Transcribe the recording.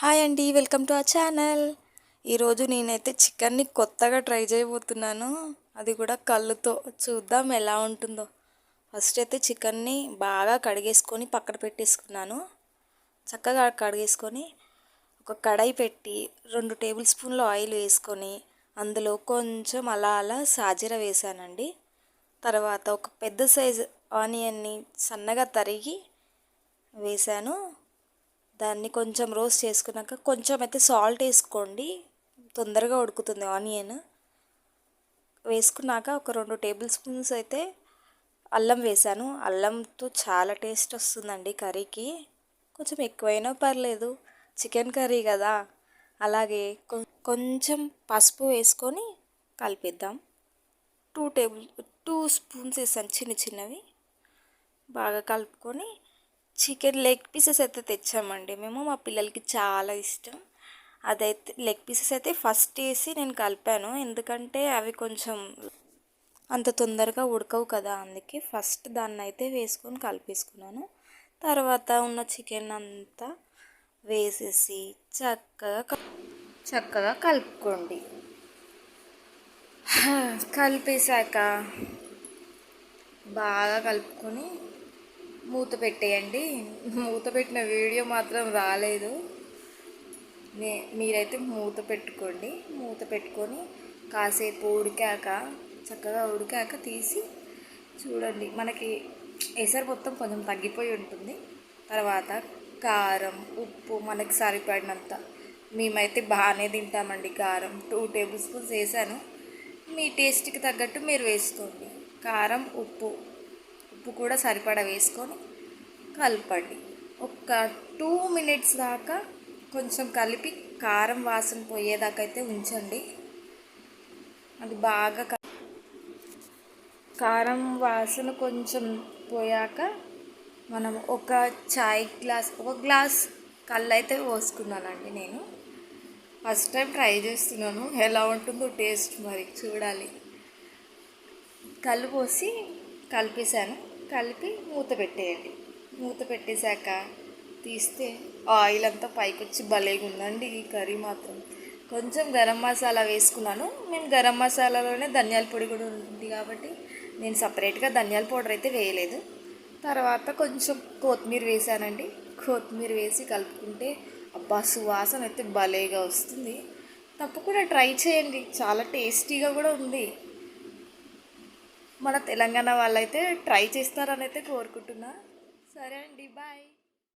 Hi అండి, welcome to our channel. ఈరోజు నేనైతే చికెన్ని కొత్తగా ట్రై చేయబోతున్నాను. అది కూడా కళ్ళుతో. చూద్దాం ఎలా ఉంటుందో. ఫస్ట్ అయితే చికెన్ని బాగా కడిగేసుకొని పక్కన పెట్టేసుకున్నాను. చక్కగా కడిగేసుకొని ఒక కడాయి పెట్టి 2 టేబుల్ స్పూన్ల ఆయిల్ వేసుకొని అందులో కొంచెం అలా సాజీర వేసానండి. తర్వాత ఒక పెద్ద సైజు ఆనియన్ని సన్నగా తరిగి వేసాను. దాన్ని కొంచెం రోస్ట్ చేసుకున్నాక కొంచెం అయితే సాల్ట్ వేసుకోండి, తొందరగా ఉడుకుతుంది ఆనియన్. వేసుకున్నాక ఒక 2 టేబుల్ స్పూన్స్ అయితే అల్లం వేసాను. అల్లంతో చాలా టేస్ట్ వస్తుందండి కర్రీకి. కొంచెం ఎక్కువైనా పర్లేదు, చికెన్ కర్రీ కదా. అలాగే కొంచెం పసుపు వేసుకొని కలిపిద్దాం. 2 స్పూన్స్ వేసాను, చిన్నవి. బాగా కలుపుకొని చికెన్ లెగ్ పీసెస్ అయితే తెచ్చామండి మేము. మా పిల్లలకి చాలా ఇష్టం. అదైతే లెగ్ పీసెస్ అయితే ఫస్ట్ వేసి నేను కలిపాను, ఎందుకంటే అవి కొంచెం అంత తొందరగా ఉడకవు కదా, అందుకే ఫస్ట్ దాన్ని అయితే వేసుకొని కలిపేసుకున్నాను. తర్వాత ఉన్న చికెన్ అంతా వేసేసి చక్కగా కలుపుకోండి. కలిపేశాక బాగా కలుపుకొని మూత పెట్టేయండి. మూత పెట్టిన వీడియో మాత్రం రాలేదు. మీరైతే మూత పెట్టుకోండి. మూత పెట్టుకొని కాసేపు చక్కగా ఉడికాక తీసి చూడండి. మనకి ఎసరు మొత్తం కొంచెం తగ్గిపోయి ఉంటుంది. తర్వాత కారం, ఉప్పు మనకి సరిపడినంత. మేమైతే బాగానే తింటామండి కారం. 2 టేబుల్ స్పూన్స్ వేసాను. మీ టేస్ట్కి తగ్గట్టు మీరు వేసుకోండి. కారం, ఉప్పు కూడా సరిపడా వేసుకొని కలపండి. ఒక 2 మినిట్స్ దాకా కొంచెం కలిపి కారం వాసన పోయేదాకా అయితే ఉంచండి. అది బాగా కారం వాసన కొంచెం పోయాక మనం ఒక గ్లాస్ కళ్ళు అయితే పోసుకున్నానండి నేను. ఫస్ట్ టైం ట్రై చేస్తున్నాను, ఎలా ఉంటుందో టేస్ట్ మరి చూడాలి. కళ్ళు పోసి కలిపేసాను. కలిపి మూత పెట్టేయండి. మూత పెట్టేశాక తీస్తే ఆయిల్ అంతా పైకి వచ్చి భలేగా ఉందండి ఈ కర్రీ మాత్రం. కొంచెం గరం మసాలా వేసుకున్నాను. మేము గరం మసాలాలోనే ధనియాల పొడి కూడా ఉంది కాబట్టి నేను సపరేట్గా ధనియాల పౌడర్ అయితే వేయలేదు. తర్వాత కొంచెం కొత్తిమీర వేసానండి. కొత్తిమీర వేసి కలుపుకుంటే అబ్బా, సువాసన అయితే భలేగా వస్తుంది. తప్పకుండా ట్రై చేయండి, చాలా టేస్టీగా కూడా ఉంది. మన తెలంగాణ వాళ్ళైతే ట్రై చేస్తారని అయితే కోరుకుంటున్నా. సరే అండి, బాయ్.